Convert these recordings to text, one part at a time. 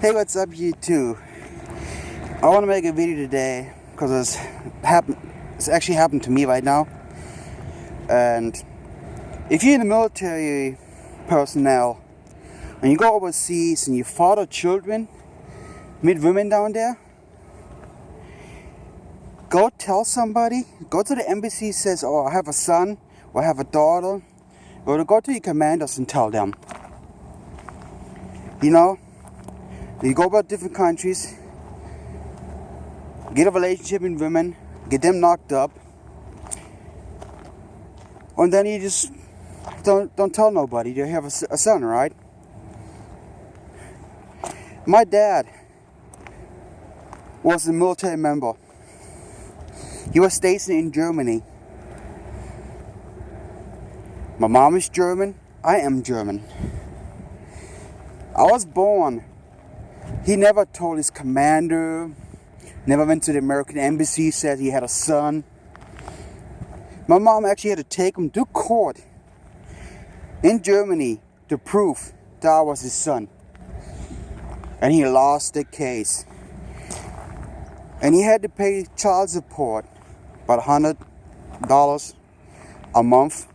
Hey, what's up YouTube? I want to make a video today because it's actually happened to me right now. And if you're in the military personnel and you go overseas and you father children, meet women down there, go tell somebody, go to the embassy, says, oh, I have a son or I have a daughter, or go to your commanders and tell them. You know, you go about different countries, get a relationship with women, get them knocked up, and then you just don't tell nobody you have a son, right? My dad was a military member. He was stationed in Germany. My mom is German, I am German. I was born. He never told his commander, never went to the American embassy, said he had a son. My mom actually had to take him to court in Germany to prove that I was his son. And he lost the case. And he had to pay child support, about $100 a month.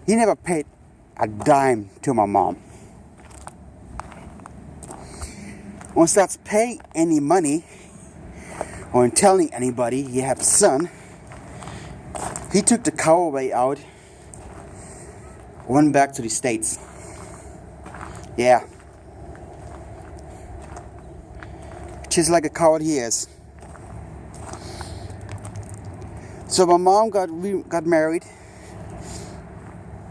He never paid a dime to my mom. When he starts paying any money or telling anybody he have a son, he took the coward way out, went back to the States. Yeah. Just like a coward he is. So my mom got married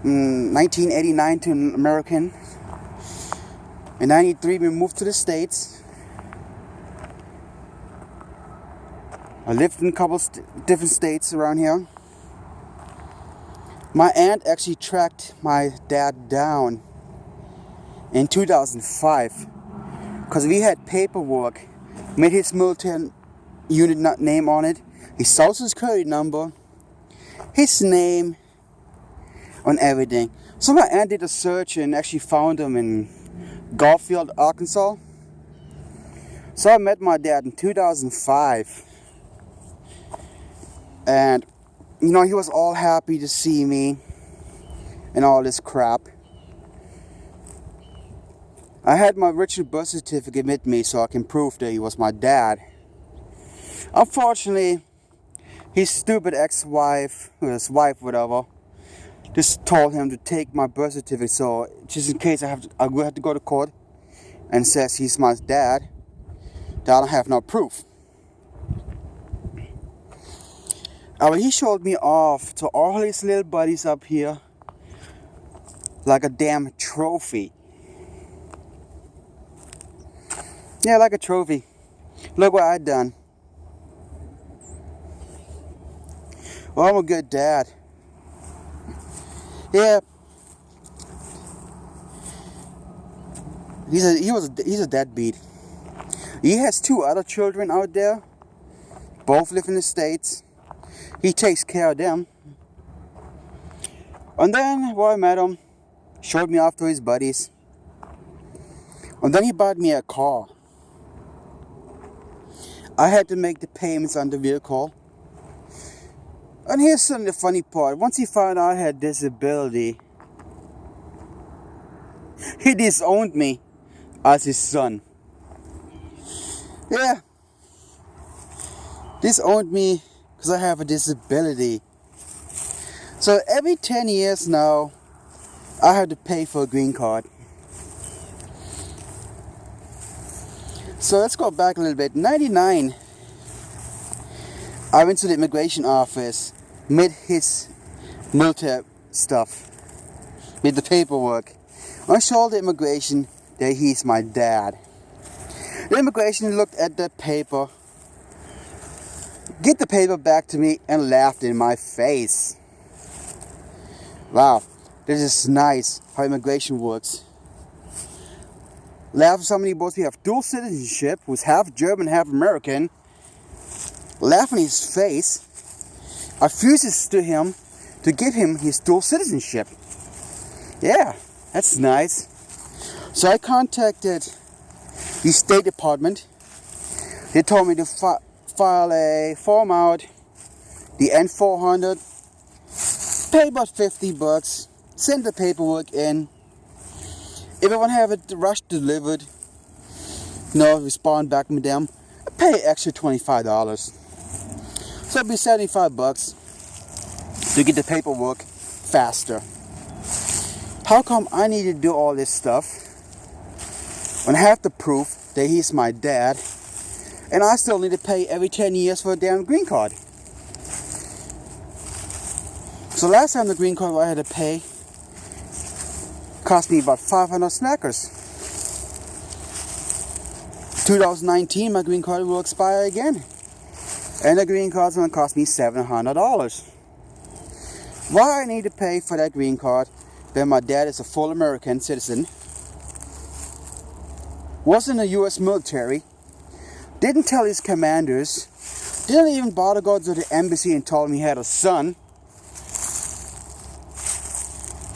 in 1989 to an American. In 93 we moved to the States. I lived in a couple different states around here. My aunt actually tracked my dad down in 2005 because we had paperwork, made his military unit name on it, his social security number, his name, on everything. So my aunt did a search and actually found him in Garfield, Arkansas. So I met my dad in 2005. And, you know, he was all happy to see me and all this crap. I had my original birth certificate with me so I can prove that he was my dad. Unfortunately, his stupid ex-wife, or his wife, whatever, just told him to take my birth certificate, so just in case I will have to go to court and says he's my dad, that I don't have no proof. But he showed me off to all his little buddies up here like a damn trophy. Yeah, like a trophy. Look what I done. Well, I'm a good dad. Yeah. He's a deadbeat. He has 2 other children out there. Both live in the States. He takes care of them. And then, I met him, showed me off to his buddies. And then he bought me a car. I had to make the payments on the vehicle. And here's some of the funny part. Once he found out I had disability, he disowned me as his son. Yeah. Disowned me because I have a disability. So every 10 years now, I have to pay for a green card. So let's go back a little bit. 99, I went to the immigration office, made his military stuff, made the paperwork. I showed the immigration that he's my dad. The immigration looked at the paper, get the paper back to me, and laughed in my face. Wow, this is nice how immigration works. Laugh at somebody both we have dual citizenship, who's half German, half American. Laugh in his face. I refuses to him to give him his dual citizenship. Yeah, that's nice. So I contacted the State Department. They told me to file a form out, the N400, pay about $50, send the paperwork in. If I want to have it rushed delivered, respond back with them, I pay extra $25. So it'd be $75 to get the paperwork faster. How come I need to do all this stuff when I have the proof that he's my dad, and I still need to pay every 10 years for a damn green card? So last time the green card I had to pay cost me about 500 snackers. 2019, my green card will expire again, and the green card's going to cost me $700. Why I need to pay for that green card when my dad is a full American citizen, was in the U.S. military, didn't tell his commanders, didn't even bother go to the embassy and told him he had a son.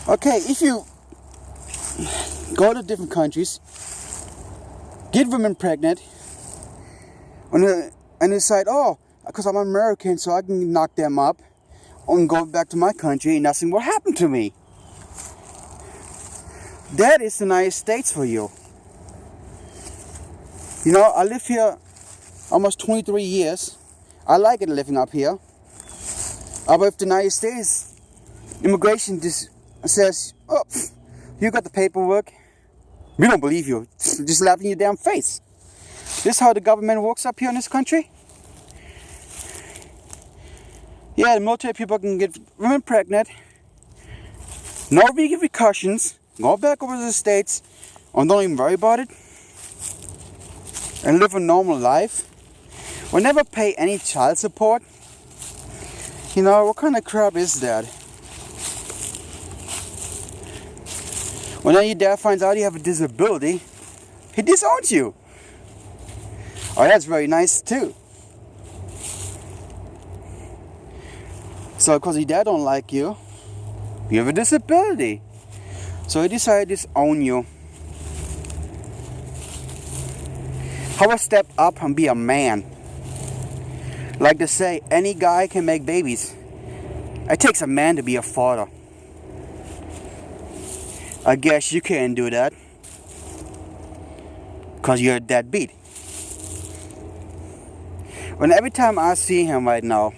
Okay, if you go to different countries, get women pregnant, and decide, oh, because I'm American, so I can knock them up and go back to my country and nothing will happen to me. That is the United States for you. I live here almost 23 years. I like it living up here. But if the United States immigration just says, oh, you got the paperwork, we don't believe you. Just laugh in your damn face. This is how the government works up here in this country. Yeah, the military people can get women pregnant, no repercussions, go back over to the States, and don't even worry about it, and live a normal life. We'll never pay any child support. What kind of crap is that? When then your dad finds out you have a disability, he disowns you. Oh, that's very nice too. So because your dad don't like you, you have a disability. So he decided to disown you. How about step up and be a man? Like they say, any guy can make babies. It takes a man to be a father. I guess you can't do that, because you're a deadbeat. When every time I see him right now,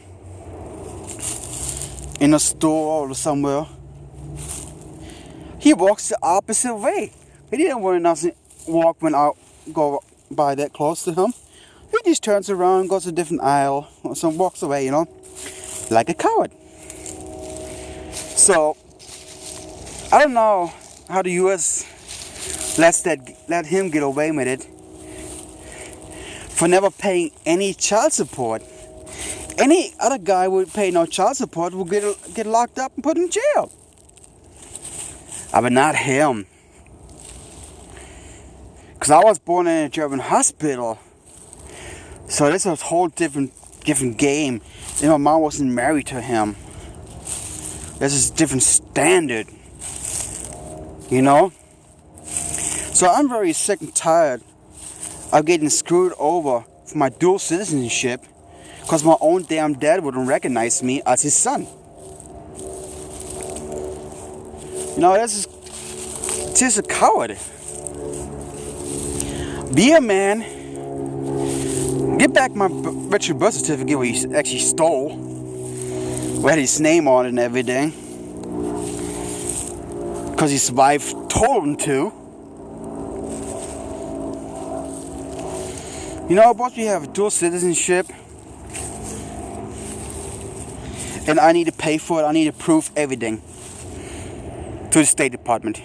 in a store or somewhere, he walks the opposite way. He didn't want to walk when I go by that close to him. He just turns around, goes to a different aisle, or some walks away, like a coward. So, I don't know how the U.S. let him get away with it for never paying any child support. Any other guy would pay no child support would get locked up and put in jail. But not him. Because I was born in a German hospital. So this was a whole different game. And my mom wasn't married to him. This is a different standard. So I'm very sick and tired of getting screwed over for my dual citizenship, because my own damn dad wouldn't recognize me as his son. This is just a coward. Be a man. Get back my registered birth certificate where you actually stole. We had his name on it and everything, because his wife told him to. Both we have dual citizenship, and I need to pay for it. I need to prove everything to the State Department.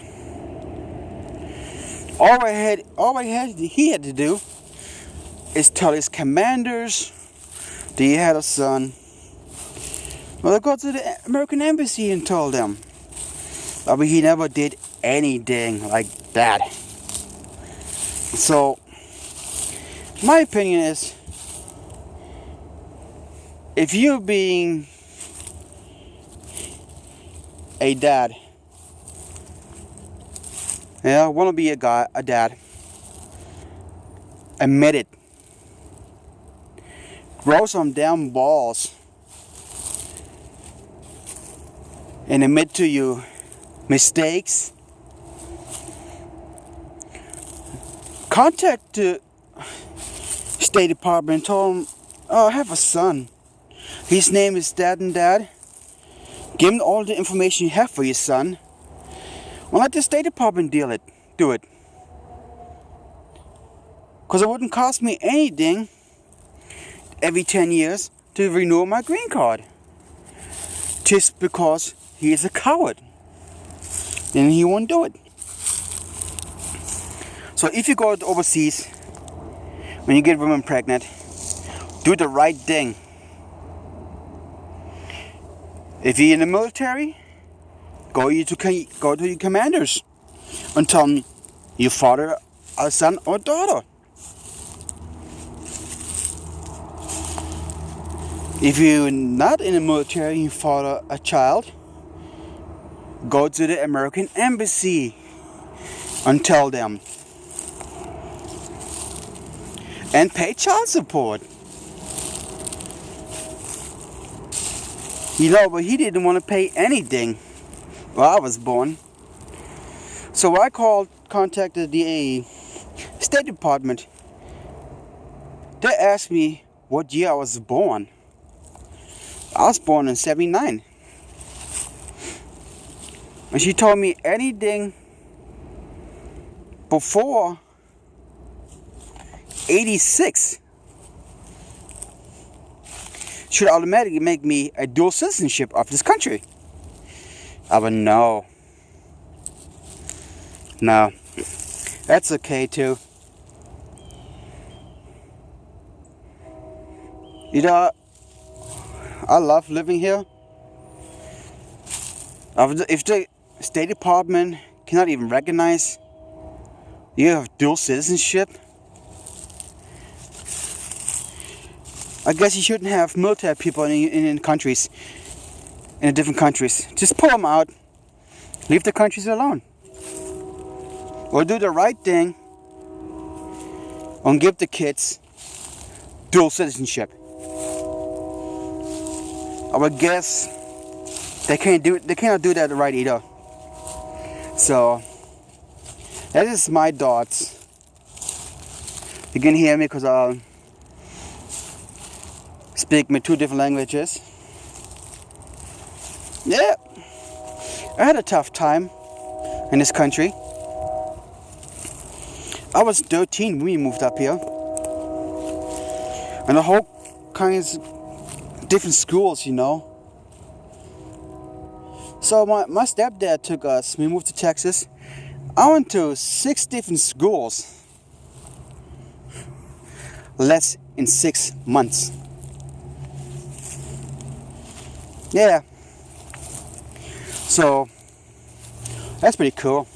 All he had to do is tell his commanders that he had a son. Well, they go to the American embassy and told them. But he never did anything like that. So, my opinion is, if you're being a dad, want to be a dad, Admit it. Grow some damn balls and admit to your mistakes. Contact the State Department and tell them, oh, I have a son. His name is Dad and Dad. Give him all the information you have for your son. And let the State Department do it. Because it wouldn't cost me anything every 10 years to renew my green card. Just because he is a coward. And he won't do it. So if you go overseas, when you get women pregnant, do the right thing. If you're in the military, go to your commanders and tell them your father, a son or daughter. If you're not in the military and you father a child, go to the American embassy and tell them. And pay child support. You know, but he didn't want to pay anything while I was born. So I contacted the State Department. They asked me what year I was born. I was born in 79. And she told me anything before 86 should automatically make me a dual citizenship of this country. I went, no, that's okay too. You know, I love living here. If the State Department cannot even recognize you have dual citizenship, I guess you shouldn't have military people in countries, in different countries. Just pull them out. Leave the countries alone. Or do the right thing and give the kids dual citizenship. I would guess they cannot do that right either. So that is my thoughts. You can hear me because I speak my two different languages. Yeah, I had a tough time in this country. I was 13 when we moved up here. And the whole kinds of different schools, you know. So my stepdad took us, we moved to Texas. I went to 6 different schools. Less in 6 months. Yeah. So that's pretty cool.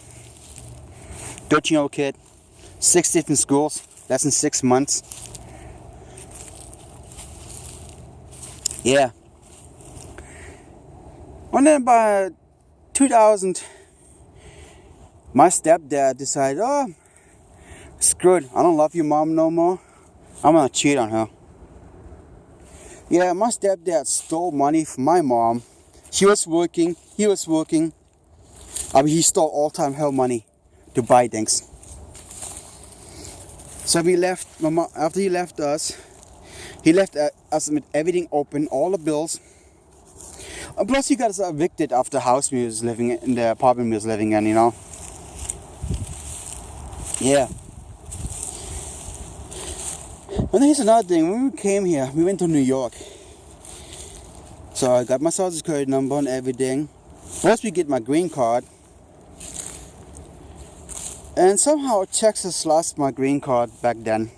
13-year-old kid, 6 different schools, less than 6 months. Yeah. And then by 2000, my stepdad decided, oh, screw it, I don't love your mom no more. I'm gonna cheat on her. Yeah, my stepdad stole money from my mom. She was working, he was working. He stole all-time her money to buy things. So we left, after he left us with everything open, all the bills. And plus he got us evicted after the house we was living in, the apartment we was living in, you know. Yeah. And then here's another thing, when we came here, we went to New York. So I got my social security number and everything. Once we get my green card. And somehow Texas lost my green card back then.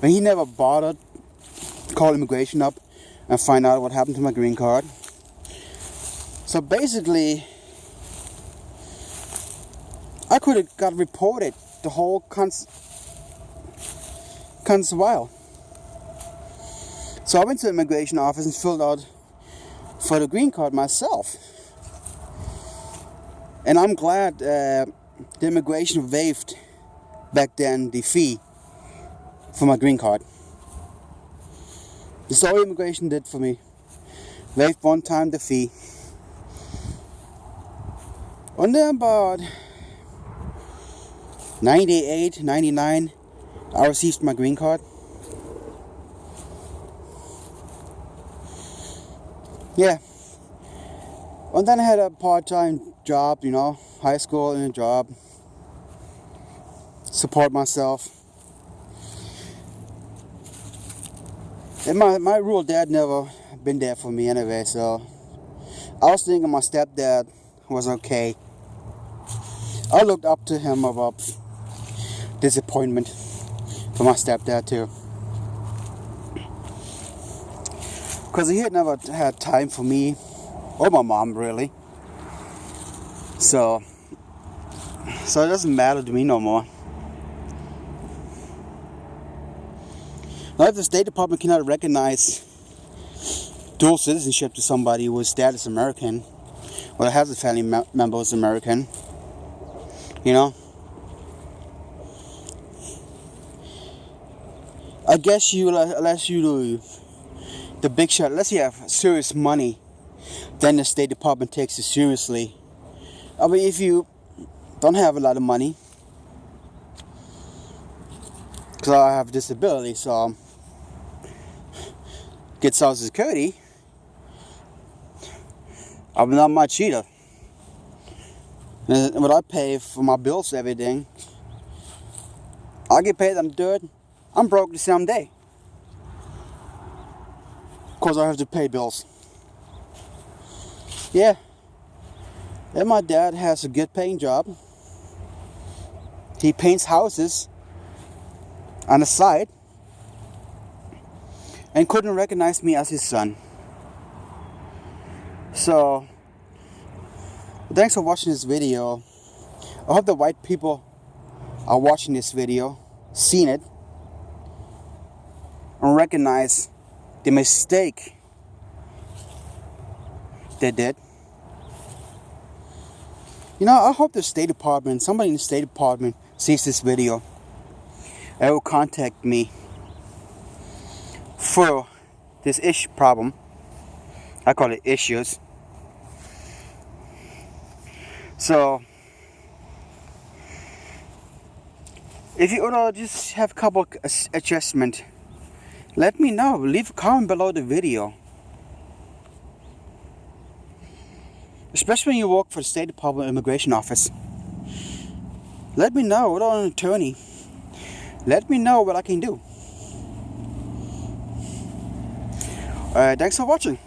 And he never bothered to call immigration up and find out what happened to my green card. So basically, I could have got reported the whole while. So I went to the immigration office and filled out for the green card myself. And I'm glad the immigration waived back then the fee for my green card. That's all immigration did for me. Waived one time the fee. And then about 98, 99, I received my green card. Yeah. And then I had a part-time job, you know, high school and a job. Support myself. And my real dad never been there for me anyway, so I was thinking my stepdad was okay. I looked up to him about disappointment for my stepdad too. Because he had never had time for me or my mom really. So it doesn't matter to me no more. Now, if the State Department cannot recognize dual citizenship to somebody whose dad is American, or has a family member who's American, you know, I guess unless you do the big shot, unless you have serious money, then the State Department takes it seriously. I mean, if you don't have a lot of money, because I have a disability, so get Social Security, I'm not much either. And what I pay for my bills, everything, I get paid, I'm good. I'm broke the same day. Because I have to pay bills. Yeah. And my dad has a good paying job. He paints houses on the side. And couldn't recognize me as his son. So, thanks for watching this video. I hope the white people are watching this video, seen it, and recognize the mistake they did. You know, I hope the State Department, somebody in the State Department sees this video and will contact me for this problem. I call it issues. So, if you want to just have a couple adjustment, let me know. Leave a comment below the video. Especially when you work for the State Department Immigration Office. Let me know, without an attorney. Let me know what I can do. Alright, thanks for watching.